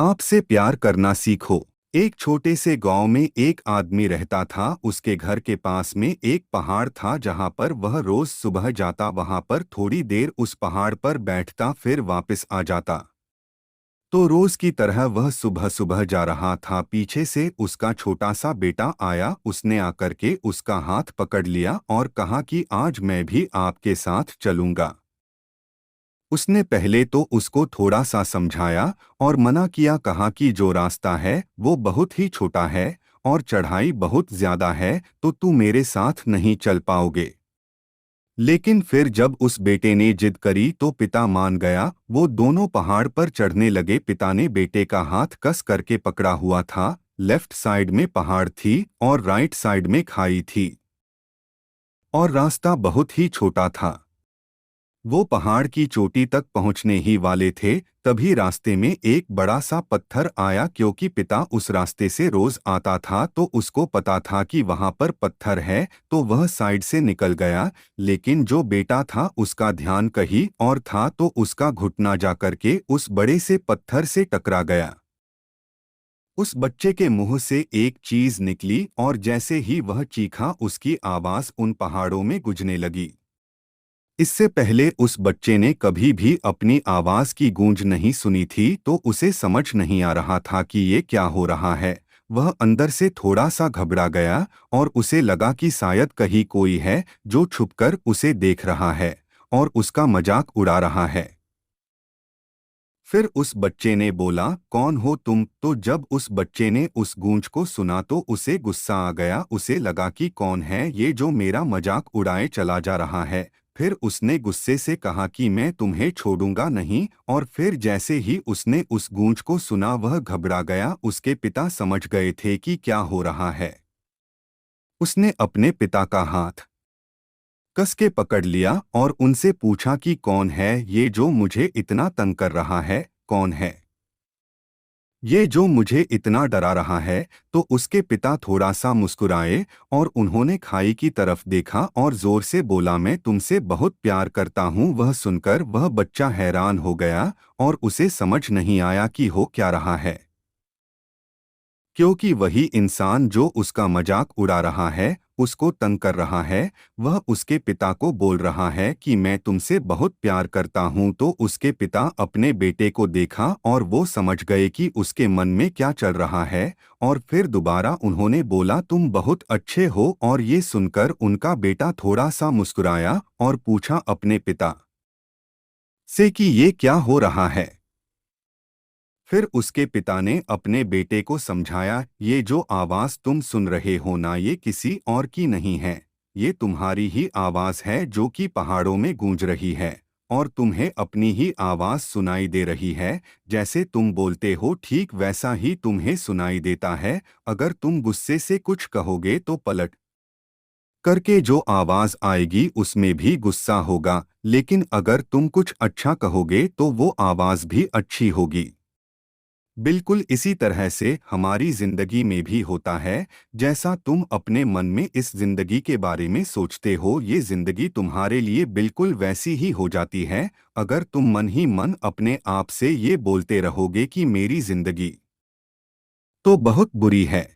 आपसे प्यार करना सीखो। एक छोटे से गांव में एक आदमी रहता था। उसके घर के पास में एक पहाड़ था जहां पर वह रोज सुबह जाता, वहां पर थोड़ी देर उस पहाड़ पर बैठता, फिर वापस आ जाता। तो रोज की तरह वह सुबह सुबह जा रहा था। पीछे से उसका छोटा सा बेटा आया। उसने आकर के उसका हाथ पकड़ लिया और कहा कि आज मैं भी आपके साथ चलूंगा। उसने पहले तो उसको थोड़ा सा समझाया और मना किया, कहा कि जो रास्ता है वो बहुत ही छोटा है और चढ़ाई बहुत ज्यादा है, तो तू मेरे साथ नहीं चल पाओगे। लेकिन फिर जब उस बेटे ने जिद करी तो पिता मान गया। वो दोनों पहाड़ पर चढ़ने लगे। पिता ने बेटे का हाथ कस करके पकड़ा हुआ था। लेफ्ट साइड में पहाड़ थी और राइट साइड में खाई थी और रास्ता बहुत ही छोटा था। वो पहाड़ की चोटी तक पहुंचने ही वाले थे, तभी रास्ते में एक बड़ा सा पत्थर आया। क्योंकि पिता उस रास्ते से रोज आता था तो उसको पता था कि वहां पर पत्थर है, तो वह साइड से निकल गया। लेकिन जो बेटा था उसका ध्यान कहीं और था, तो उसका घुटना जाकर के उस बड़े से पत्थर से टकरा गया। उस बच्चे के मुंह से एक चीज निकली और जैसे ही वह चीखा, उसकी आवाज उन पहाड़ों में गूंजने लगी। इससे पहले उस बच्चे ने कभी भी अपनी आवाज की गूंज नहीं सुनी थी, तो उसे समझ नहीं आ रहा था कि ये क्या हो रहा है। वह अंदर से थोड़ा सा घबरा गया और उसे लगा कि शायद कहीं कोई है जो छुपकर उसे देख रहा है और उसका मजाक उड़ा रहा है। फिर उस बच्चे ने बोला, कौन हो तुम? तो जब उस बच्चे ने उस गूंज को सुना तो उसे गुस्सा आ गया। उसे लगा कि कौन है ये जो मेरा मजाक उड़ाए चला जा रहा है। फिर उसने गुस्से से कहा कि मैं तुम्हें छोड़ूंगा नहीं। और फिर जैसे ही उसने उस गूंज को सुना वह घबरा गया। उसके पिता समझ गए थे कि क्या हो रहा है। उसने अपने पिता का हाथ कस के पकड़ लिया और उनसे पूछा कि कौन है ये जो मुझे इतना तंग कर रहा है? कौन है ये जो मुझे इतना डरा रहा है? तो उसके पिता थोड़ा सा मुस्कुराए और उन्होंने खाई की तरफ देखा और जोर से बोला, मैं तुमसे बहुत प्यार करता हूँ। वह सुनकर वह बच्चा हैरान हो गया और उसे समझ नहीं आया कि हो क्या रहा है। क्योंकि वही इंसान जो उसका मजाक उड़ा रहा है, उसको तंग कर रहा है, वह उसके पिता को बोल रहा है कि मैं तुमसे बहुत प्यार करता हूं। तो उसके पिता अपने बेटे को देखा और वो समझ गए कि उसके मन में क्या चल रहा है। और फिर दोबारा उन्होंने बोला, तुम बहुत अच्छे हो। और ये सुनकर उनका बेटा थोड़ा सा मुस्कुराया और पूछा अपने पिता से कि ये क्या हो रहा है। फिर उसके पिता ने अपने बेटे को समझाया, ये जो आवाज तुम सुन रहे हो ना, ये किसी और की नहीं है। ये तुम्हारी ही आवाज है जो कि पहाड़ों में गूंज रही है और तुम्हें अपनी ही आवाज सुनाई दे रही है। जैसे तुम बोलते हो ठीक वैसा ही तुम्हें सुनाई देता है। अगर तुम गुस्से से कुछ कहोगे तो पलट करके जो आवाज आएगी उसमें भी गुस्सा होगा, लेकिन अगर तुम कुछ अच्छा कहोगे तो वो आवाज भी अच्छी होगी। बिल्कुल इसी तरह से हमारी जिंदगी में भी होता है। जैसा तुम अपने मन में इस जिंदगी के बारे में सोचते हो, ये जिंदगी तुम्हारे लिए बिल्कुल वैसी ही हो जाती है। अगर तुम मन ही मन अपने आप से ये बोलते रहोगे कि मेरी जिंदगी तो बहुत बुरी है,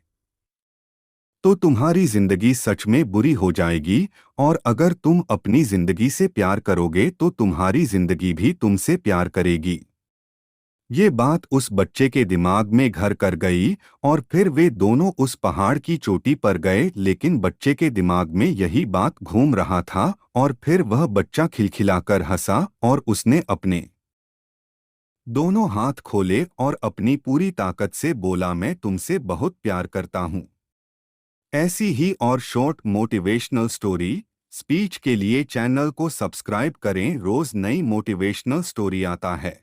तो तुम्हारी जिंदगी सच में बुरी हो जाएगी। और अगर तुम अपनी जिंदगी से प्यार करोगे तो तुम्हारी जिंदगी भी तुमसे प्यार करेगी। ये बात उस बच्चे के दिमाग में घर कर गई और फिर वे दोनों उस पहाड़ की चोटी पर गए। लेकिन बच्चे के दिमाग में यही बात घूम रहा था और फिर वह बच्चा खिलखिलाकर हंसा और उसने अपने दोनों हाथ खोले और अपनी पूरी ताकत से बोला, मैं तुमसे बहुत प्यार करता हूँ। ऐसी ही और शॉर्ट मोटिवेशनल स्टोरी स्पीच के लिए चैनल को सब्सक्राइब करें। रोज नई मोटिवेशनल स्टोरी आता है।